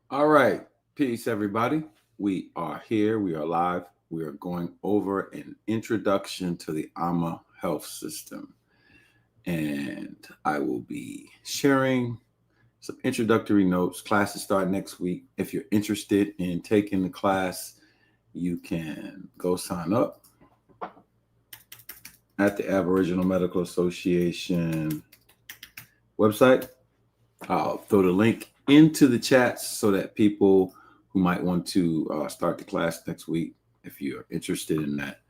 All right. Peace, everybody. We are here. We are live. We are going over an introduction to the AMA health system. And I will be sharing some introductory notes. Classes start next week. If you're interested in taking the class, you can go sign up at the Aboriginal Medical Association website. I'll throw the link into the chats so that people who might want to start the class next week, if you're interested in that,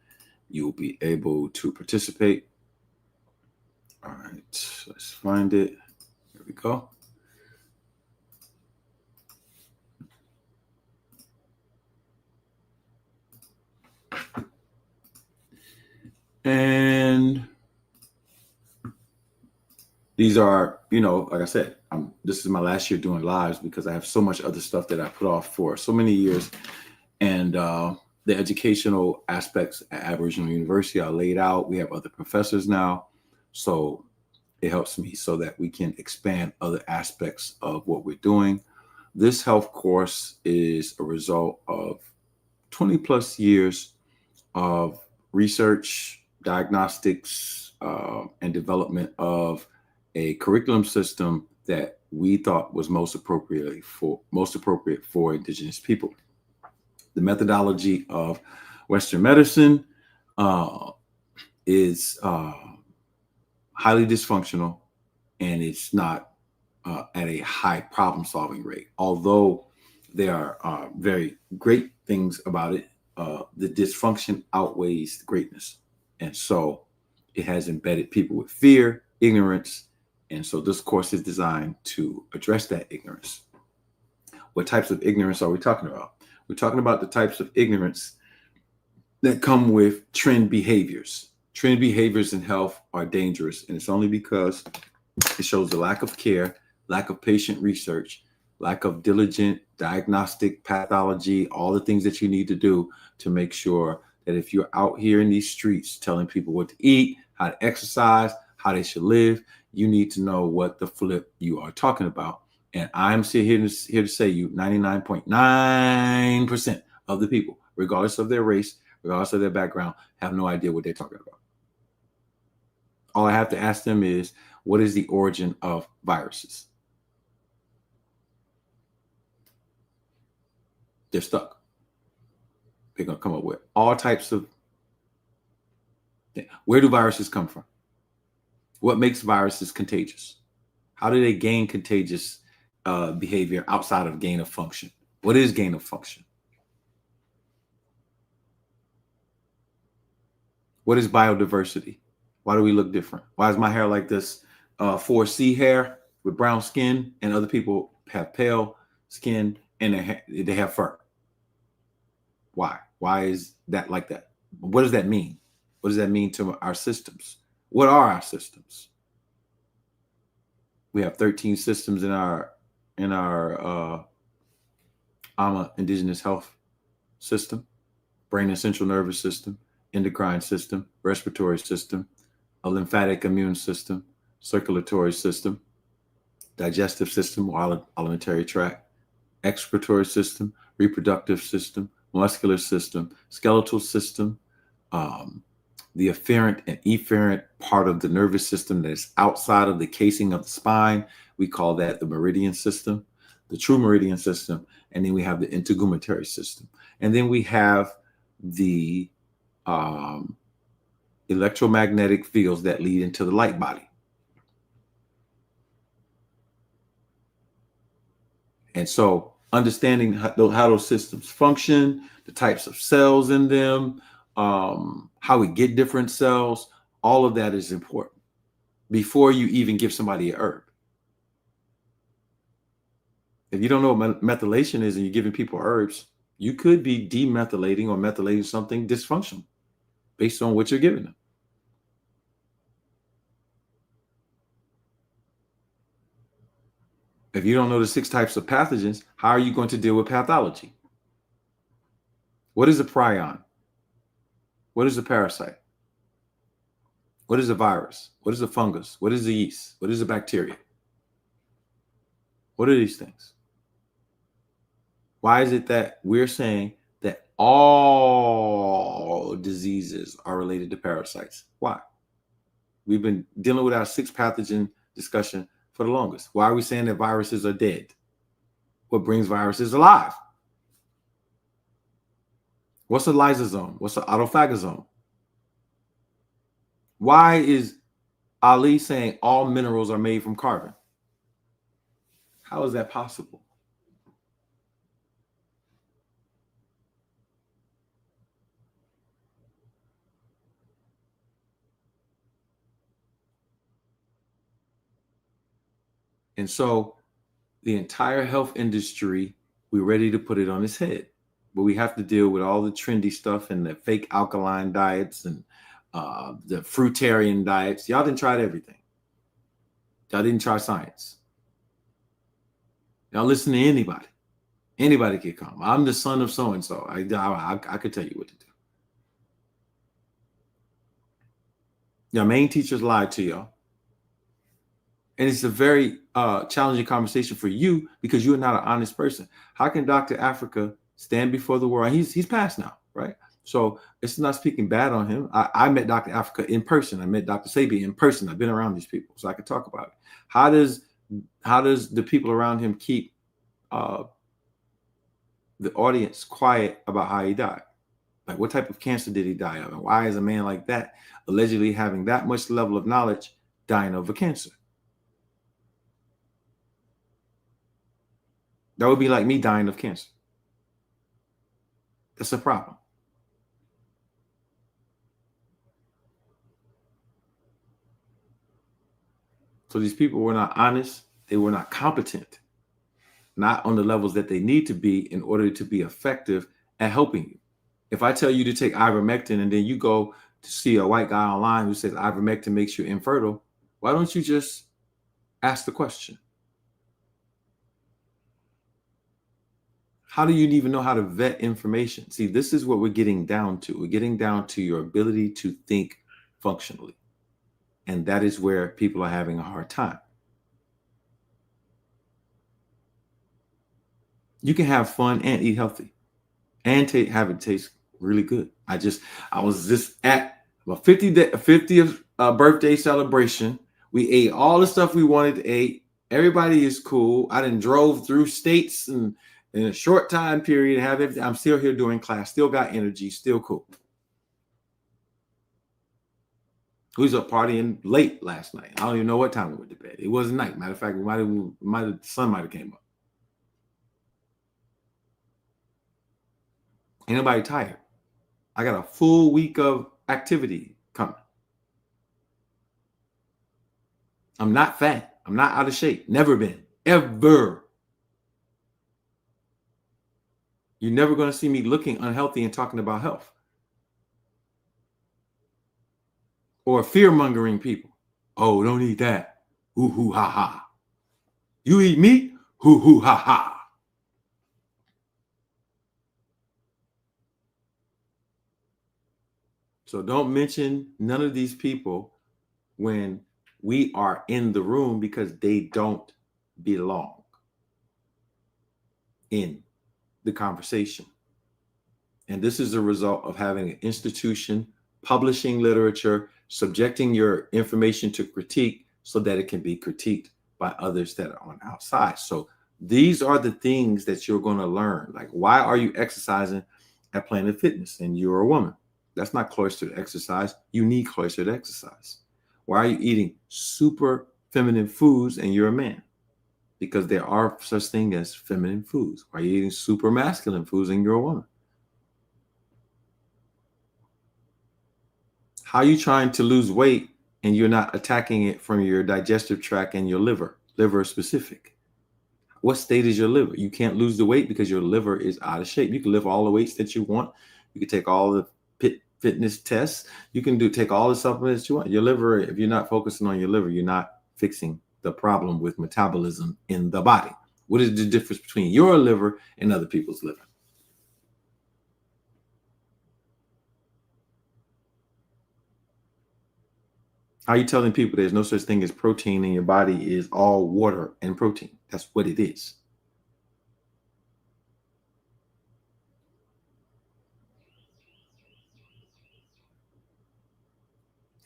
you'll be able to participate. All right, let's find it. Here we go. And these are, like I said, this is my last year doing lives because I have so much other stuff that I put off for so many years. And the educational aspects at Aboriginal University are laid out. We have other professors now. So it helps me so that we can expand other aspects of what we're doing. This health course is a result of 20 plus years of research, diagnostics, and development of a curriculum system that we thought was most appropriate for Indigenous people. The methodology of Western medicine uh, is highly dysfunctional, and it's not at a high problem solving rate. Although there are very great things about it, the dysfunction outweighs the greatness. And so it has embedded people with fear, ignorance. And so this course is designed to address that ignorance. What types of ignorance are we talking about? We're talking about the types of ignorance that come with trend behaviors. Trend behaviors in health are dangerous, and it's only because it shows the lack of care, lack of patient research, lack of diligent diagnostic pathology, all the things that you need to do to make sure that if you're out here in these streets telling people what to eat, how to exercise, how they should live, you need to know what the flip you are talking about. And I'm here to say you 99.9% of the people, regardless of their race, regardless of their background, have no idea what they're talking about. All I have to ask them is, what is the origin of viruses? They're stuck. They're going to come up with all types of things. Where do viruses come from? What makes viruses contagious? How do they gain contagious behavior outside of gain of function? What is gain of function? What is biodiversity? Why do we look different? Why is my hair like this? 4C hair with brown skin, and other people have pale skin and they have fur. Why? Why is that like that? What does that mean? What does that mean to our systems? What are our systems? We have 13 systems in our AMA indigenous health system: brain and central nervous system, endocrine system, respiratory system, a lymphatic immune system, circulatory system, digestive system or alimentary tract, excretory system, reproductive system, muscular system, skeletal system, the afferent and efferent part of the nervous system that is outside of the casing of the spine. We call that the meridian system, the true meridian system. And then we have the integumentary system. And then we have the electromagnetic fields that lead into the light body. And so understanding how those systems function, the types of cells in them, how we get different cells, all of that is important before you even give somebody a herb. If you don't know what methylation is and you're giving people herbs, you could be demethylating or methylating something dysfunctional based on what you're giving them. If you don't know the 6 types of pathogens, how are you going to deal with pathology? What is a prion? What is a parasite? What is a virus? What is a fungus? What is a yeast? What is a bacteria? What are these things? Why is it that we're saying that all diseases are related to parasites? Why? We've been dealing with our 6 pathogen discussion for the longest. Why are we saying that viruses are dead? What brings viruses alive? What's a lysosome? What's an autophagosome? Why is Ali saying all minerals are made from carbon? How is that possible? And so the entire health industry, we're ready to put it on its head. But we have to deal with all the trendy stuff and the fake alkaline diets and the fruitarian diets. Y'all didn't try everything. Y'all didn't try science. Y'all listen to anybody. Anybody can come. I'm the son of so and so. I could tell you what to do. Your main teachers lied to y'all. And it's a very challenging conversation for you because you're not an honest person. How can Dr. Africa stand before the world? He's passed now, right? So it's not speaking bad on him. I met Dr. Africa in person. I met Dr. Sabi in person. I've been around these people, so I could talk about it. How does the people around him keep the audience quiet about how he died? Like, what type of cancer did he die of? And why is a man like that, allegedly having that much level of knowledge, dying of a cancer? That would be like me dying of cancer. That's a problem. So these people were not honest. They were not competent, not on the levels that they need to be in order to be effective at helping you. If I tell you to take ivermectin and then you go to see a white guy online who says ivermectin makes you infertile, why don't you just ask the question? How do you even know how to vet information? See, this is what we're getting down to. We're getting down to your ability to think functionally. And that is where people are having a hard time. You can have fun and eat healthy and have it taste really good. I was just at my 50th birthday celebration. We ate all the stuff we wanted to eat. Everybody is cool. I done drove through states and in a short time period, have everything. I'm still here doing class, still got energy, still cool. We was up partying late last night. I don't even know what time we went to bed. It wasn't night. Matter of fact, the sun might have came up. Ain't nobody tired. I got a full week of activity coming. I'm not fat. I'm not out of shape. Never been. Ever. You're never going to see me looking unhealthy and talking about health. Or fear-mongering people. Oh, don't eat that. Hoo hoo ha ha. You eat meat? Hoo hoo ha ha. So don't mention none of these people when we are in the room because they don't belong in the conversation. And this is a result of having an institution, publishing literature, subjecting your information to critique so that it can be critiqued by others that are on outside. So these are the things that you're going to learn. Like, why are you exercising at Planet Fitness and you're a woman? That's not cloistered exercise. You need cloistered exercise. Why are you eating super feminine foods and you're a man? Because there are such thing as feminine foods. Why are you eating super masculine foods and you're a woman? How are you trying to lose weight and you're not attacking it from your digestive tract and your liver specific? What state is your liver? You can't lose the weight because your liver is out of shape. You can lift all the weights that you want. You can take all the fitness tests. You can take all the supplements you want. Your liver, if you're not focusing on your liver, you're not fixing the problem with metabolism in the body. What is the difference between your liver and other people's liver? How are you telling people there's no such thing as protein and your body is all water and protein? That's what it is.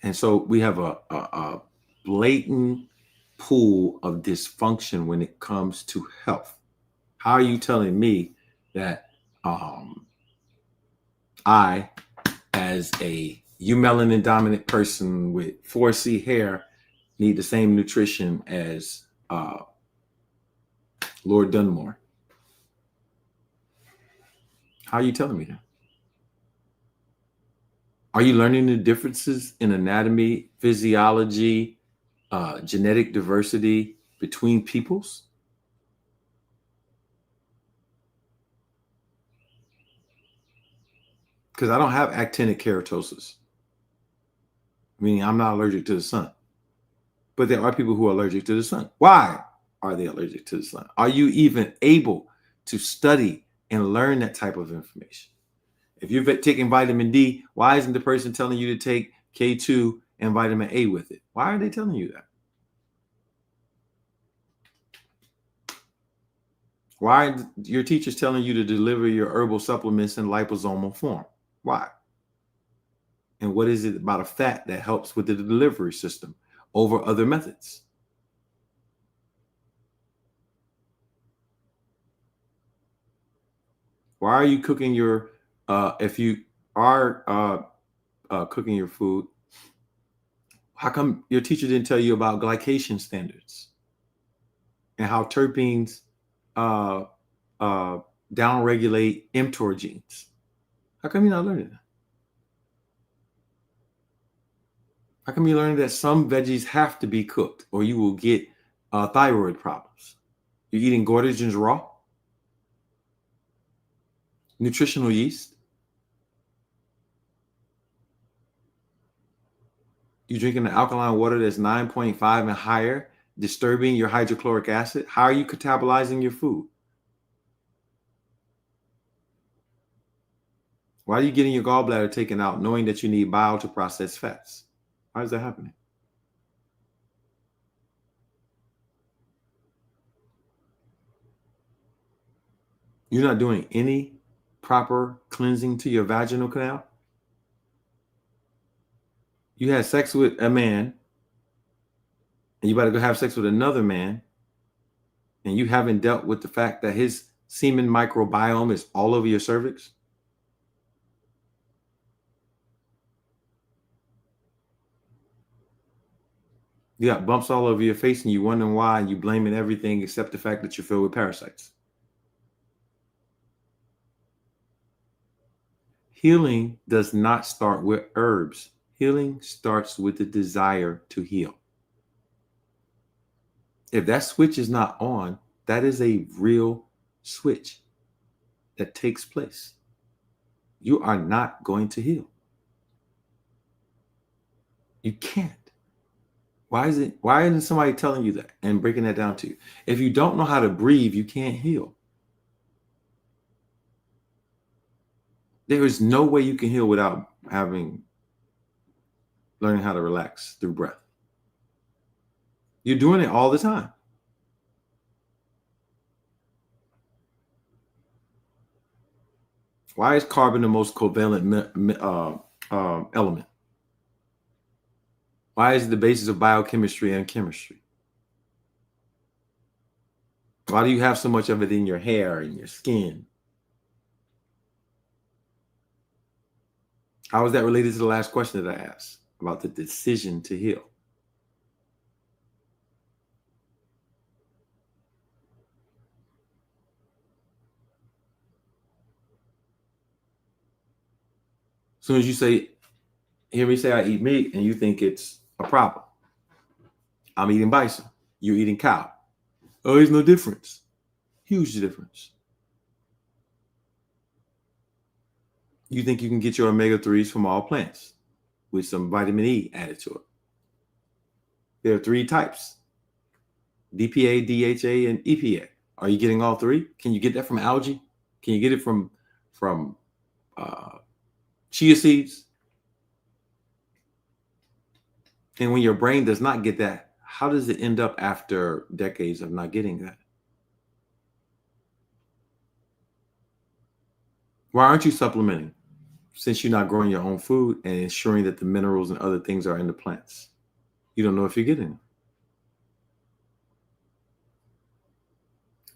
And so we have a blatant pool of dysfunction when it comes to health. How are you telling me that I, as a eumelanin dominant person with 4C hair, need the same nutrition as Lord Dunmore? How are you telling me that? Are you learning the differences in anatomy, physiology, genetic diversity between peoples? Because I don't have actinic keratosis, meaning I'm not allergic to the sun. But there are people who are allergic to the sun. Why are they allergic to the sun? Are you even able to study and learn that type of information? If you're taking vitamin D, why isn't the person telling you to take K2 and vitamin A with it? Why are they telling you that? Why are your teachers telling you to deliver your herbal supplements in liposomal form? Why? And what is it about a fat that helps with the delivery system over other methods? Why are you cooking your, if you are cooking your food, how come your teacher didn't tell you about glycation standards and how terpenes uh, downregulate mTOR genes? How come you're not learning that? How come you're learning that some veggies have to be cooked or you will get thyroid problems? You're eating goitrogens raw, nutritional yeast. You're drinking the alkaline water that's 9.5 and higher, disturbing your hydrochloric acid. How are you catabolizing your food? Why are you getting your gallbladder taken out knowing that you need bile to process fats? Why is that happening? You're not doing any proper cleansing to your vaginal canal. You had sex with a man and you better go have sex with another man, and you haven't dealt with the fact that his semen microbiome is all over your cervix. You got bumps all over your face and you wondering why, and you blaming everything except the fact that you're filled with parasites. Healing does not start with herbs. Healing starts with the desire to heal. If that switch is not on, that is a real switch that takes place. You are not going to heal. You can't. Why isn't somebody telling you that and breaking that down to you? If you don't know how to breathe, you can't heal. There is no way you can heal without learning how to relax through breath. You're doing it all the time. Why is carbon the most covalent element? Why is it the basis of biochemistry and chemistry? Why do you have so much of it in your hair and your skin? How is that related to the last question that I asked about the decision to heal? As soon as you hear me say I eat meat, and you think it's a problem. I'm eating bison. You're eating cow. Oh, there's no difference. Huge difference. You think you can get your omega-3s from all plants with some vitamin E added to it. There are 3 types: DPA, DHA, and EPA. Are you getting all 3? Can you get that from algae? Can you get it from chia seeds? And when your brain does not get that, how does it end up after decades of not getting that? Why aren't you supplementing? since you're not growing your own food and ensuring that the minerals and other things are in the plants. You don't know if you're getting them.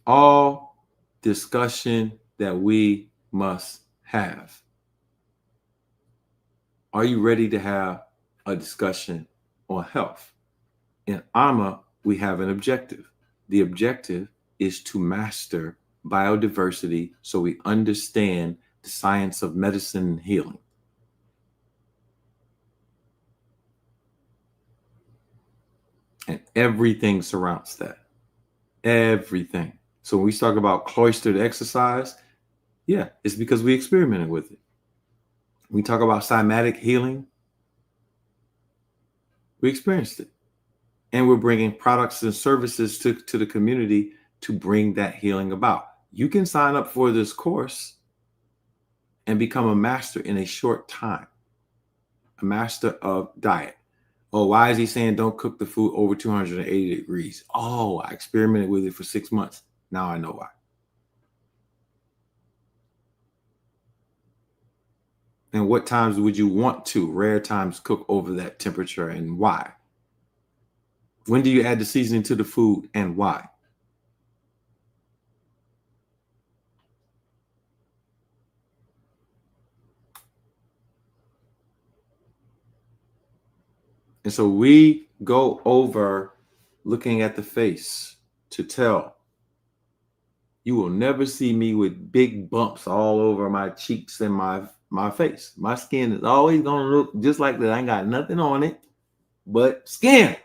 All discussion that we must have. Are you ready to have a discussion on health? In AMA, we have an objective. The objective is to master biodiversity so we understand the science of medicine and healing. And everything surrounds that. Everything. So when we talk about cloistered exercise, yeah, it's because we experimented with it. We talk about somatic healing, we experienced it. And we're bringing products and services to the community to bring that healing about. You can sign up for this course and become a master in a short time, a master of diet. Oh, why is he saying don't cook the food over 280 degrees? Oh, I experimented with it for 6 months. Now I know why. And what times would you want to, rare times, cook over that temperature, and why? When do you add the seasoning to the food and why? And so we go over looking at the face to tell. You will never see me with big bumps all over my cheeks and my face. My skin is always going to look just like that. I ain't got nothing on it but skin.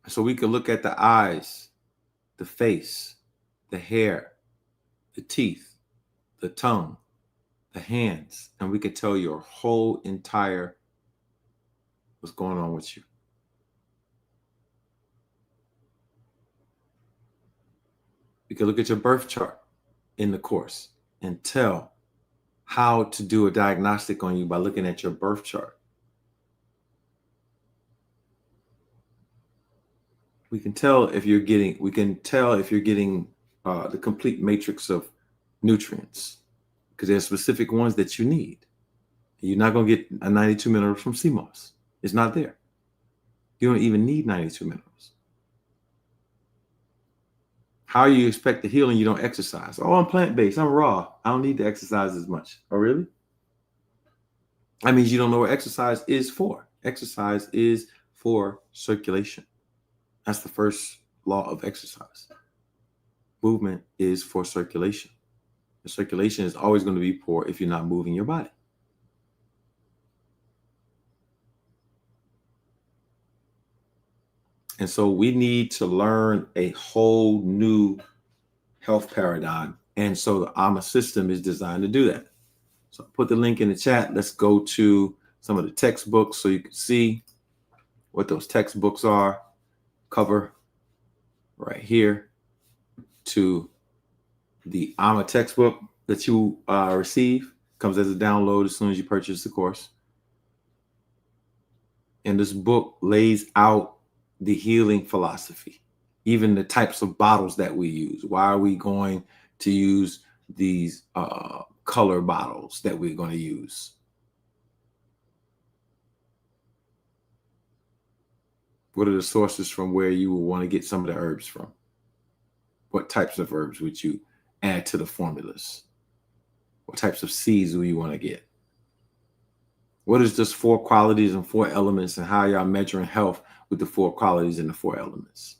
So we can look at the eyes, the face, the hair, the teeth, the tongue, the hands, and we can tell your whole entire what's going on with you. We can look at your birth chart in the course and tell how to do a diagnostic on you by looking at your birth chart. We can tell if you're getting the complete matrix of nutrients, because there's specific ones that you need. You're not going to get a 92 minerals from sea moss. It's not there. You don't even need 92 minerals. How you expect the healing? You don't exercise. Oh, I'm plant-based. I'm raw. I don't need to exercise as much. Oh, really? That means you don't know what exercise is for. Exercise is for circulation. That's the first law of exercise. Movement is for circulation. The circulation is always going to be poor if you're not moving your body. And so we need to learn a whole new health paradigm. And so the AMA system is designed to do that. So I'll put the link in the chat. Let's go to some of the textbooks so you can see what those textbooks are. Cover right here to the AMA textbook that you receive. Comes as a download as soon as you purchase the course. And this book lays out the healing philosophy, even the types of bottles that we use. Why are we going to use these color bottles that we're going to use? What are the sources from where you will want to get some of the herbs from? What types of herbs would you add to the formulas? What types of seeds do you want to get? What is just 4 qualities and 4 elements, and how y'all measuring health with the 4 qualities and the 4 elements?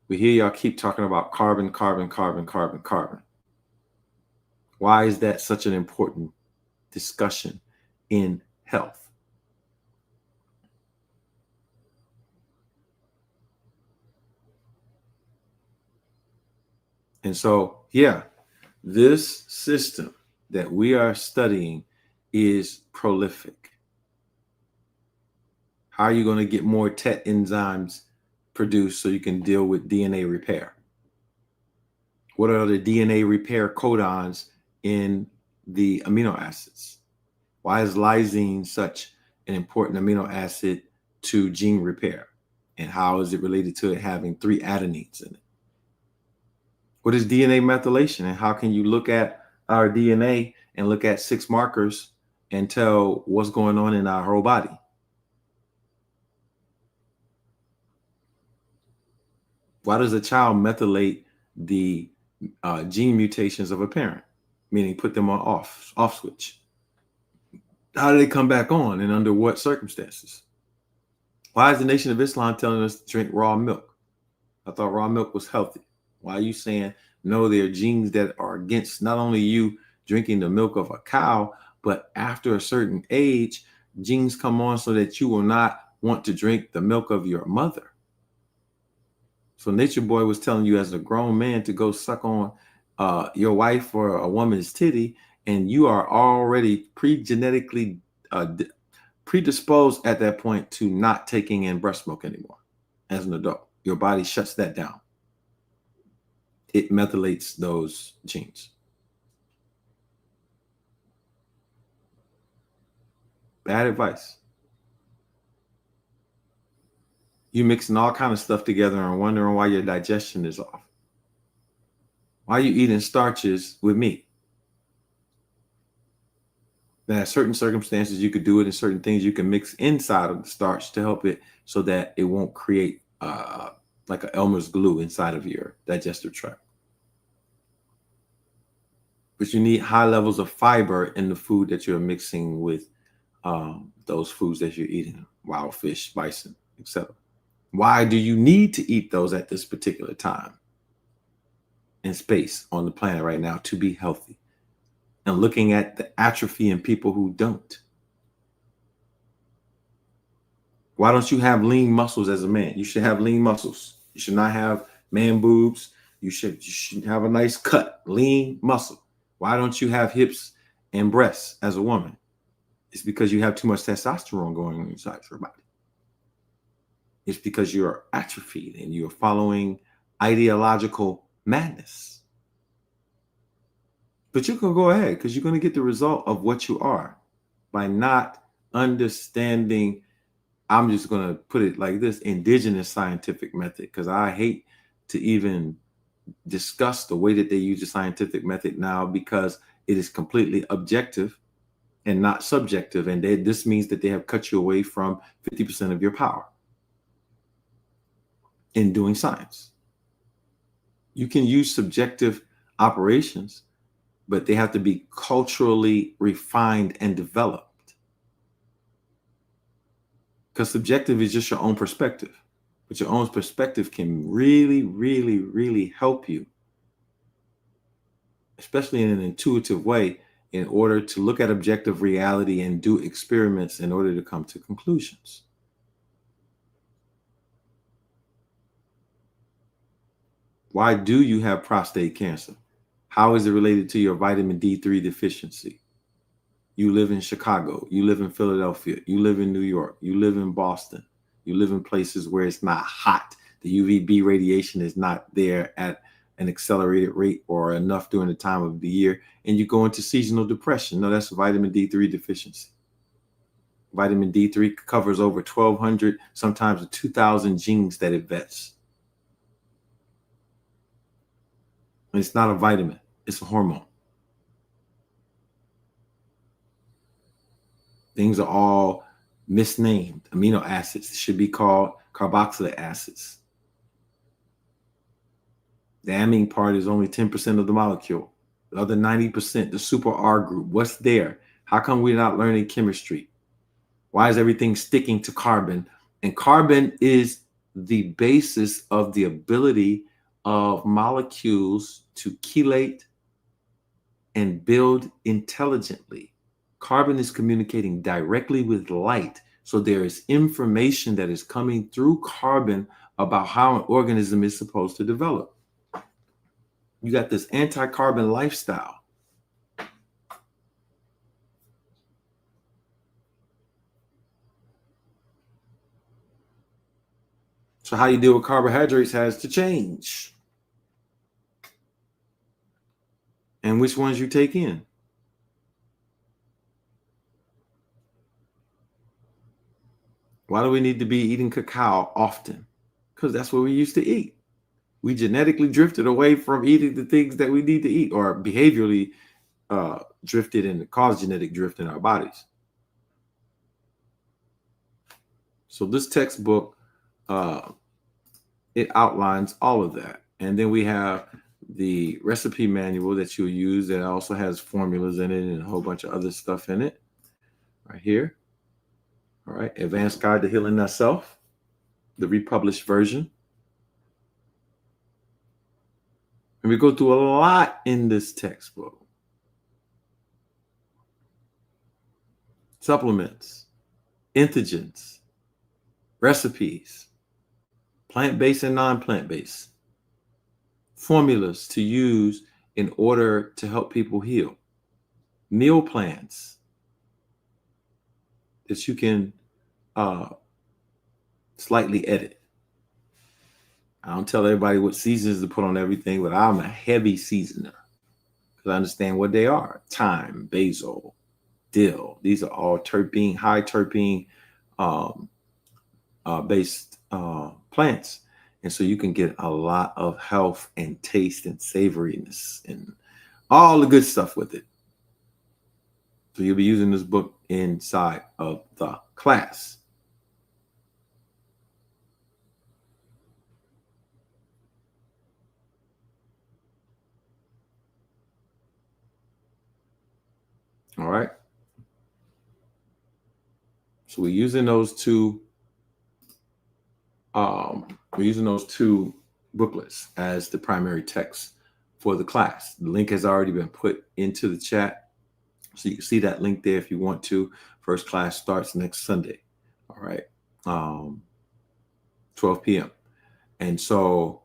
We hear y'all keep talking about carbon, carbon, carbon, carbon, carbon. Why is that such an important discussion in health? And so, yeah, this system that we are studying is prolific. How are you going to get more TET enzymes produced so you can deal with DNA repair? What are the DNA repair codons in the amino acids? Why is lysine such an important amino acid to gene repair? And how is it related to it having 3 adenines in it? What is DNA methylation? And how can you look at our DNA and look at 6 markers and tell what's going on in our whole body? Why does a child methylate the gene mutations of a parent, meaning put them on off switch? How do they come back on, and under what circumstances? Why is the Nation of Islam telling us to drink raw milk? I thought raw milk was healthy. Why are you saying no? There are genes that are against not only you drinking the milk of a cow, but after a certain age, genes come on so that you will not want to drink the milk of your mother. So Nature Boy was telling you as a grown man to go suck on your wife or a woman's titty, and you are already pre-genetically predisposed at that point to not taking in breast milk anymore as an adult. Your body shuts that down. It methylates those genes. Bad advice. You mixing all kind of stuff together and wondering why your digestion is off. Why are you eating starches with meat? Now, in certain circumstances, you could do it, in certain things you can mix inside of the starch to help it so that it won't create like an Elmer's glue inside of your digestive tract. But you need high levels of fiber in the food that you're mixing with those foods that you're eating, wild fish, bison, etc. Why do you need to eat those at this particular time and space on the planet right now to be healthy? And looking at the atrophy in people who don't. Why don't you have lean muscles as a man? You should have lean muscles. You should not have man boobs. You should have a nice cut, lean muscle. Why don't you have hips and breasts as a woman? It's because you have too much testosterone going on inside your body. It's because you're atrophied and you're following ideological madness. But you can go ahead because you're going to get the result of what you are by not understanding. I'm just going to put it like this: indigenous scientific method, because I hate to even discuss the way that they use the scientific method now, because it is completely objective and not subjective. And this means that they have cut you away from 50% of your power in doing science. You can use subjective operations, but they have to be culturally refined and developed. Because subjective is just your own perspective, but your own perspective can really, really, really help you, especially in an intuitive way, in order to look at objective reality and do experiments in order to come to conclusions. Why do you have prostate cancer? How is it related to your vitamin D3 deficiency? You live in Chicago, you live in Philadelphia, you live in New York, you live in Boston, you live in places where it's not hot. The UVB radiation is not there at an accelerated rate or enough during the time of the year, and you go into seasonal depression. No, that's vitamin D3 deficiency. Vitamin D3 covers over 1,200, sometimes 2,000 genes that it vets. And it's not a vitamin, it's a hormone. Things are all misnamed. Amino acids should be called carboxylic acids. The amine part is only 10% of the molecule. The other 90%, the super R group, what's there? How come we're not learning chemistry? Why is everything sticking to carbon? And carbon is the basis of the ability of molecules to chelate and build intelligently. Carbon is communicating directly with light. So there is information that is coming through carbon about how an organism is supposed to develop. You got this anti-carbon lifestyle. So how you deal with carbohydrates has to change. And which ones you take in. Why do we need to be eating cacao often? because that's what we used to eat. We genetically drifted away from eating the things that we need to eat, or behaviorally drifted and caused genetic drift in our bodies. So this textbook, it outlines all of that. And then we have the recipe manual that you'll use that also has formulas in it and a whole bunch of other stuff in it right here. All right. Advanced Guide to Healing Thyself, the republished version. And we go through a lot in this textbook. Supplements, entheogens, recipes, plant-based and non-plant-based, formulas to use in order to help people heal, meal plans that you can slightly edit. I don't tell everybody what seasons to put on everything, but I'm a heavy seasoner because I understand what they are. Thyme, basil, dill. These are all terpene, high terpene based plants. And so you can get a lot of health and taste and savoriness and all the good stuff with it. So you'll be using this book inside of the class. All right. So we're using those two. We're using those two booklets as the primary text for the class. The link has already been put into the chat, so you can see that link there if you want to. First class starts next Sunday. All right, 12 p.m. And so,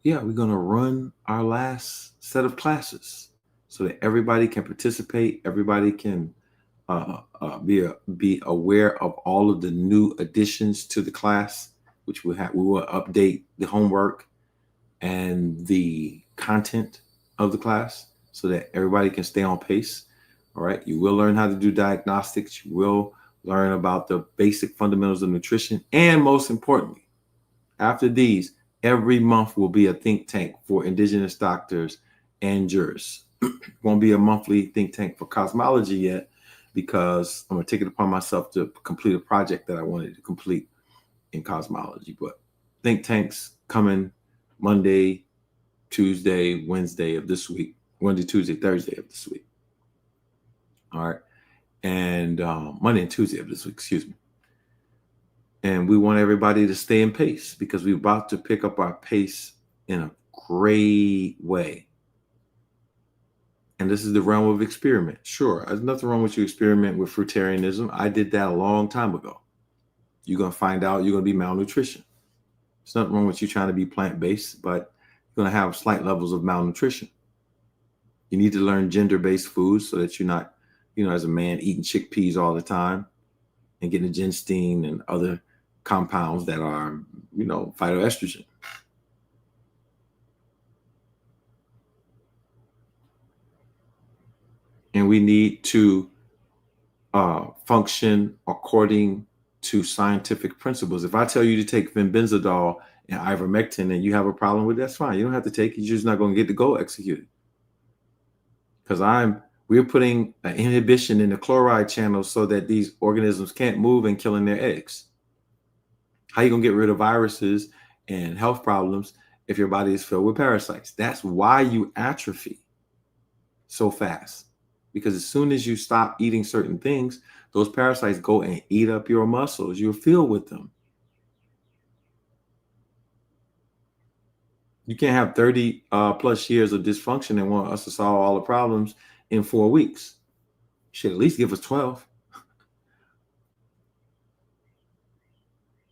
yeah, we're gonna run our last set of classes so that everybody can participate. Everybody can be aware of all of the new additions to the class, which we will update the homework and the content of the class so that everybody can stay on pace. All right. You will learn how to do diagnostics. You will learn about the basic fundamentals of nutrition. And most importantly, after these, every month will be a think tank for indigenous doctors and jurists. Won't be a monthly think tank for cosmology yet, because I'm going to take it upon myself to complete a project that I wanted to complete in cosmology. But think tanks coming Monday, Tuesday, Wednesday of this week, Monday, Tuesday, Thursday of this week. All right. And Monday and Tuesday of this week, excuse me. And we want everybody to stay in pace because we're about to pick up our pace in a great way. And this is the realm of experiment. Sure, there's nothing wrong with you experiment with fruitarianism. I did that a long time ago. You're going to find out you're going to be malnutrition. There's nothing wrong with you trying to be plant-based, but you're going to have slight levels of malnutrition. You need to learn gender-based foods so that you're not, as a man, eating chickpeas all the time and getting ginseng and other compounds that are, phytoestrogen. And we need to function according to scientific principles. If I tell you to take fenbenzidol and ivermectin and you have a problem with it, that's fine. You don't have to take it. You're just not going to get the goal executed. Because we're putting an inhibition in the chloride channel so that these organisms can't move and killing their eggs. How are you going to get rid of viruses and health problems if your body is filled with parasites? That's why you atrophy so fast. Because as soon as you stop eating certain things, those parasites go and eat up your muscles. You're filled with them. You can't have 30 plus years of dysfunction and want us to solve all the problems in 4 weeks. You should at least give us 12.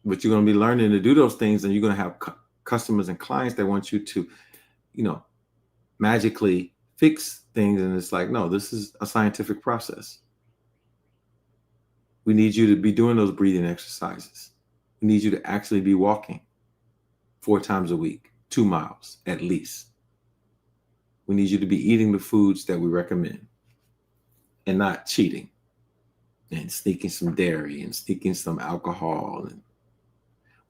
But you're going to be learning to do those things, and you're going to have customers and clients that want you to, magically fix things. And it's like, no, this is a scientific process. We need you to be doing those breathing exercises. We need you to actually be walking 4 times a week, 2 miles at least. We need you to be eating the foods that we recommend and not cheating and sneaking some dairy and sneaking some alcohol. And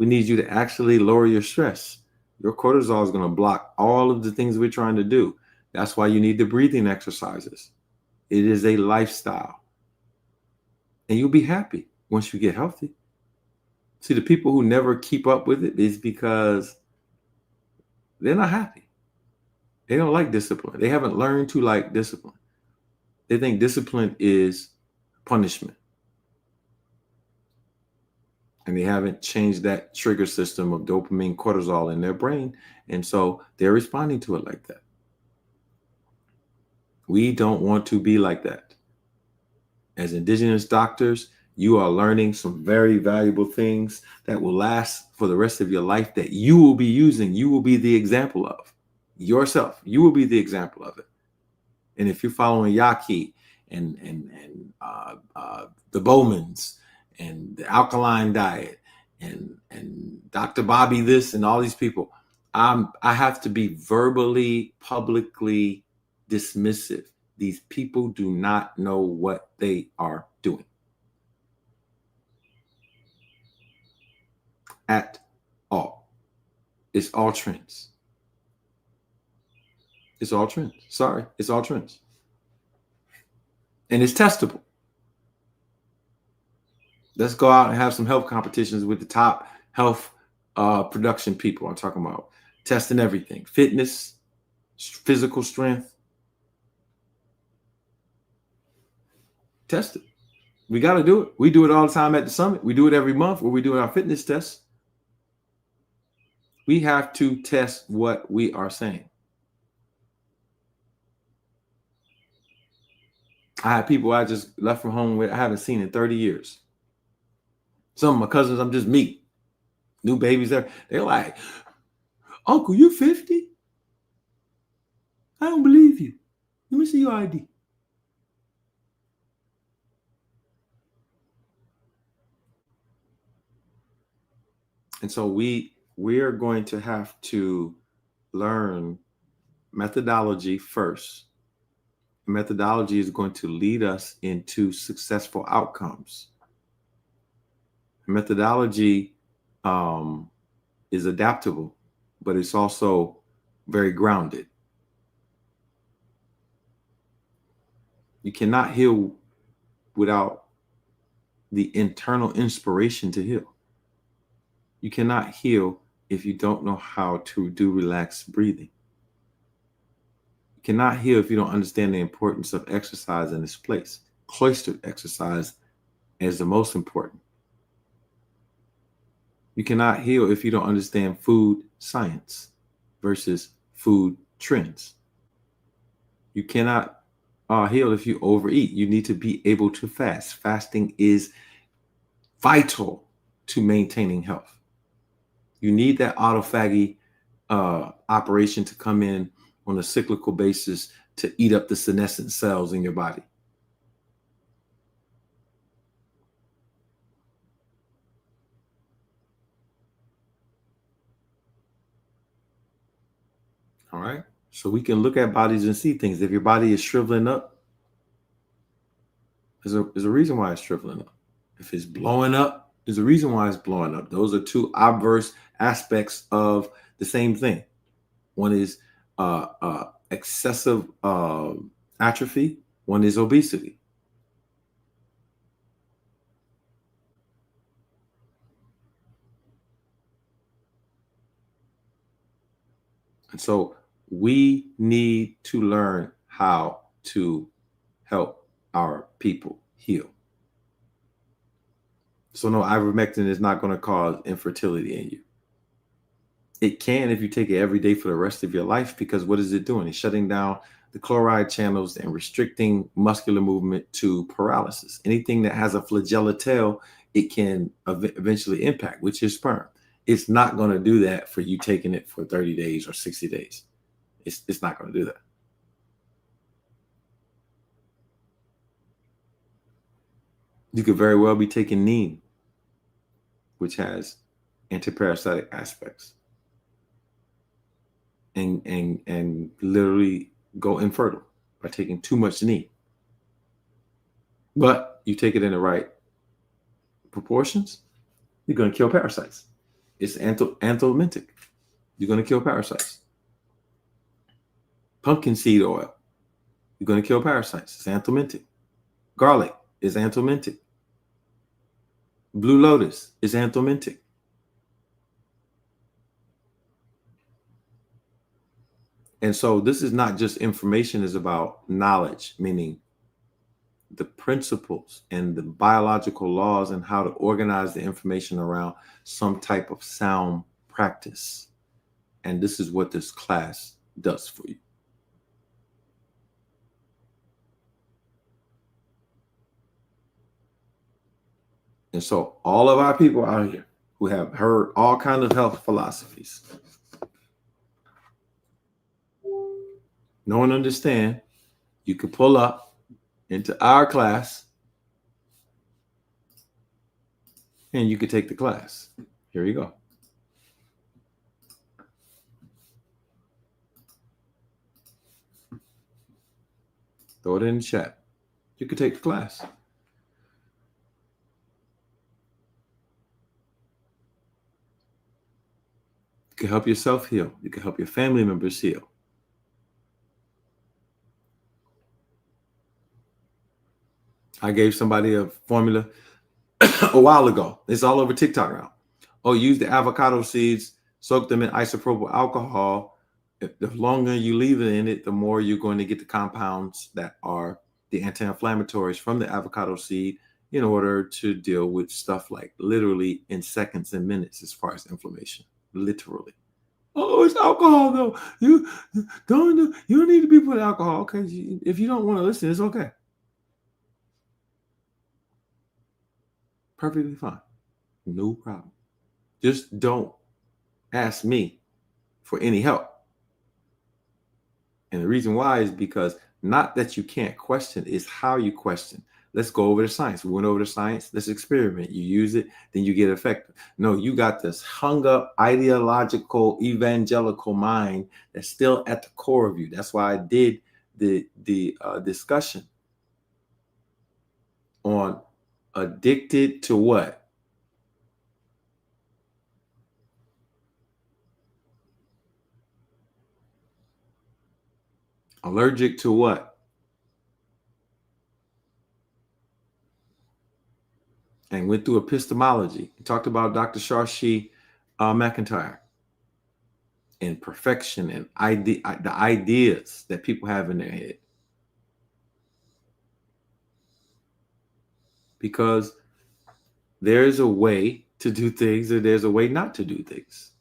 We need you to actually lower your stress. Your cortisol is going to block all of the things we're trying to do. That's why you need the breathing exercises. It is a lifestyle. And you'll be happy once you get healthy. See, the people who never keep up with it is because they're not happy. They don't like discipline. They haven't learned to like discipline. They think discipline is punishment. And they haven't changed that trigger system of dopamine, cortisol in their brain. And so they're responding to it like that. We don't want to be like that. As indigenous doctors, you are learning some very valuable things that will last for the rest of your life that you will be using. You will be the example of yourself. You will be the example of it. And if you're following Yaki and the Bowmans and the alkaline diet and Dr. Bobby this and all these people, I have to be verbally, publicly dismissive. These people do not know what they are doing at all. It's all trends. It's all trends. Sorry, it's all trends. And it's testable. Let's go out and have some health competitions with the top health production people. I'm talking about testing everything: fitness, physical strength. Test it. We got to do it. We do it all the time at the summit. We do it every month where we do our fitness tests. We have to test what we are saying. I have people I just left from home with I haven't seen in 30 years. Some of my cousins I'm just meeting. New babies there. They're like, Uncle, you 50? I don't believe you. Let me see your ID. And so we're going to have to learn methodology first. Methodology is going to lead us into successful outcomes. Methodology is adaptable, but it's also very grounded. You cannot heal without the internal inspiration to heal. You cannot heal if you don't know how to do relaxed breathing. You cannot heal if you don't understand the importance of exercise in its place. Cloistered exercise is the most important. You cannot heal if you don't understand food science versus food trends. You cannot heal if you overeat. You need to be able to fast. Fasting is vital to maintaining health. You need that autophagy operation to come in on a cyclical basis to eat up the senescent cells in your body. All right. So we can look at bodies and see things. If your body is shriveling up, there's a reason why it's shriveling up. If it's blowing up, there's a reason why it's blowing up. Those are two adverse aspects of the same thing. One is excessive atrophy. One is obesity. And so we need to learn how to help our people heal. So no, ivermectin is not going to cause infertility in you. It can if you take it every day for the rest of your life, because what is it doing? It's shutting down the chloride channels and restricting muscular movement to paralysis. Anything that has a flagella tail, it can eventually impact, which is sperm. It's not going to do that for you taking it for 30 days or 60 days. It's not going to do that. You could very well be taking neem, which has antiparasitic aspects, and literally go infertile by taking too much neem. But you take it in the right proportions, you're going to kill parasites. It's anthelmintic. You're going to kill parasites. Pumpkin seed oil. You're going to kill parasites. It's anthelmintic. Garlic is anthelmintic. Blue lotus is anthelmintic. And so this is not just information, is about knowledge, meaning the principles and the biological laws and how to organize the information around some type of sound practice. And this is what this class does for you. And so all of our people out here who have heard all kinds of health philosophies, know and understand, you can pull up into our class and you can take the class. Here you go. Throw it in the chat. You can take the class. You can help yourself heal. You can help your family members heal. I gave somebody a formula a while ago. It's all over TikTok now. Oh, use the avocado seeds, soak them in isopropyl alcohol. The longer you leave it in it, the more you're going to get the compounds that are the anti-inflammatories from the avocado seed in order to deal with stuff like literally in seconds and minutes as far as inflammation. Literally. Oh, it's alcohol though. You don't need to be putting alcohol. Okay, if you don't want to listen, it's okay. Perfectly fine. No problem. Just don't ask me for any help. And the reason why is because not that you can't question, is how you question. Let's go over the science. We went over the science. Let's experiment. You use it, then you get effective. No, you got this hung up ideological evangelical mind that's still at the core of you. That's why I did the discussion on addicted to what? Allergic to what? And went through epistemology. Talked about Dr. Shashi McIntyre and perfection and the ideas that people have in their head. Because there's a way to do things and there's a way not to do things.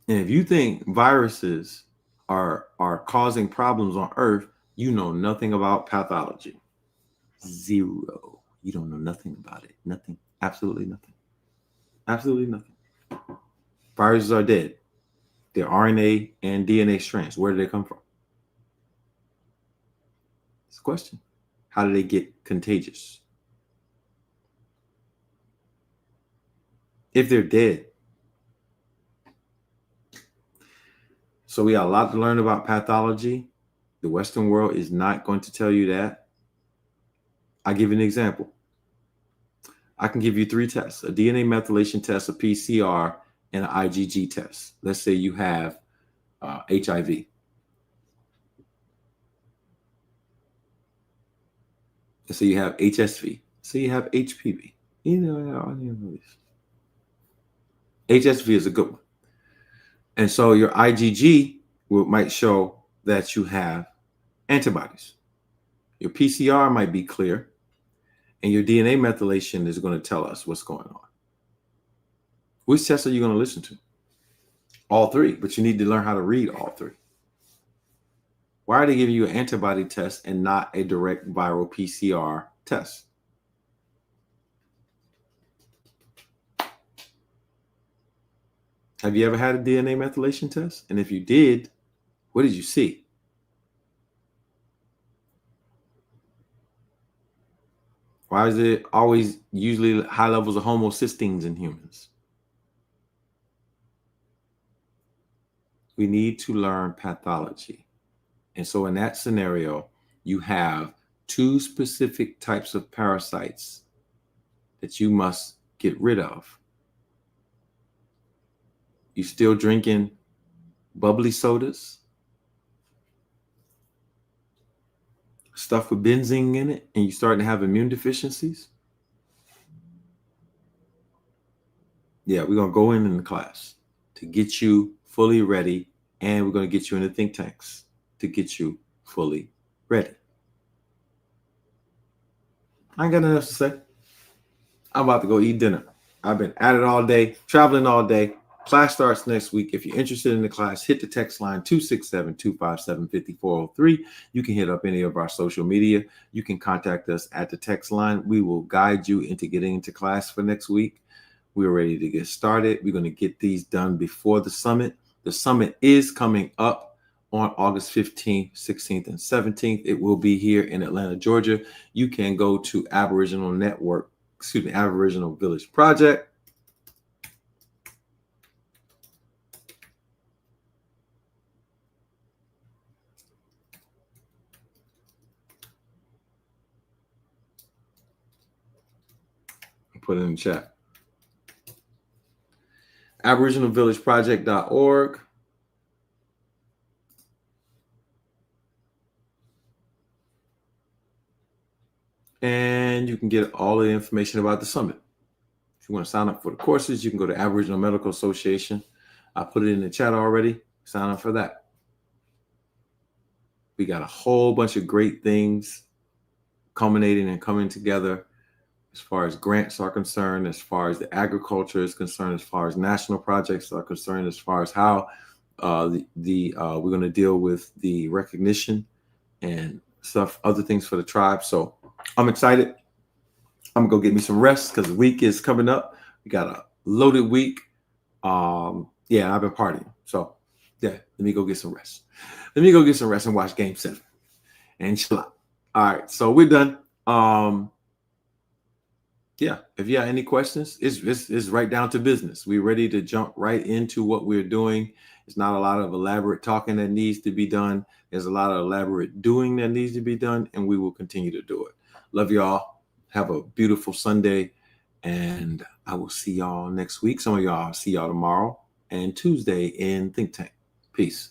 And if you think viruses are causing problems on Earth, you know nothing about pathology. Zero. You don't know nothing about it. Nothing. Absolutely nothing. Absolutely nothing. Viruses are dead. They're RNA and DNA strands. Where do they come from? It's a question. How do they get contagious? If they're dead. So we got a lot to learn about pathology. The Western world is not going to tell you that. I'll give you an example. I can give you 3 tests: a DNA methylation test, a PCR, and an IgG test. Let's say you have HIV. Let's say you have HSV. Say you have HPV. You know, I didn't know this. HSV is a good one. And so your IgG might show that you have antibodies. Your PCR might be clear, and your DNA methylation is going to tell us what's going on. Which test are you going to listen to? All 3, but you need to learn how to read all 3. Why are they giving you an antibody test and not a direct viral PCR test? Have you ever had a DNA methylation test? And if you did, what did you see? Why is it always usually high levels of homocysteines in humans? We need to learn pathology. And so in that scenario, you have 2 specific types of parasites that you must get rid of. You still drinking bubbly sodas, stuff with benzene in it, and you starting to have immune deficiencies? Yeah, we're going to go in the class to get you fully ready, and we're going to get you in the think tanks to get you fully ready. I ain't got nothing else to say. I'm about to go eat dinner. I've been at it all day, traveling all day. Class starts next week. If you're interested in the class, hit the text line 267-257-5403. You can hit up any of our social media. You can contact us at the text line. We will guide you into getting into class for next week. We're ready to get started. We're going to get these done before the summit. The summit is coming up on August 15th, 16th, and 17th. It will be here in Atlanta, Georgia. You can go to Aboriginal Village Project. Put it in the chat. aboriginalvillageproject.org. And you can get all the information about the summit. If you want to sign up for the courses, you can go to Aboriginal Medical Association. I put it in the chat already. Sign up for that. We got a whole bunch of great things culminating and coming together as far as grants are concerned, as far as the agriculture is concerned, as far as national projects are concerned, as far as how we're going to deal with the recognition and stuff, other things for the tribe. So I'm excited. I'm going to go get me some rest because the week is coming up. We got a loaded week. Yeah, I've been partying. So yeah, let me go get some rest. Let me go get some rest and watch Game 7 and chill out. All right, so we're done. Yeah, if you have any questions, it's right down to business. We're ready to jump right into what we're doing. It's not a lot of elaborate talking that needs to be done. There's a lot of elaborate doing that needs to be done, and we will continue to do it. Love y'all. Have a beautiful Sunday, and I will see y'all next week. Some of y'all, I'll see y'all tomorrow and Tuesday in Think Tank. Peace.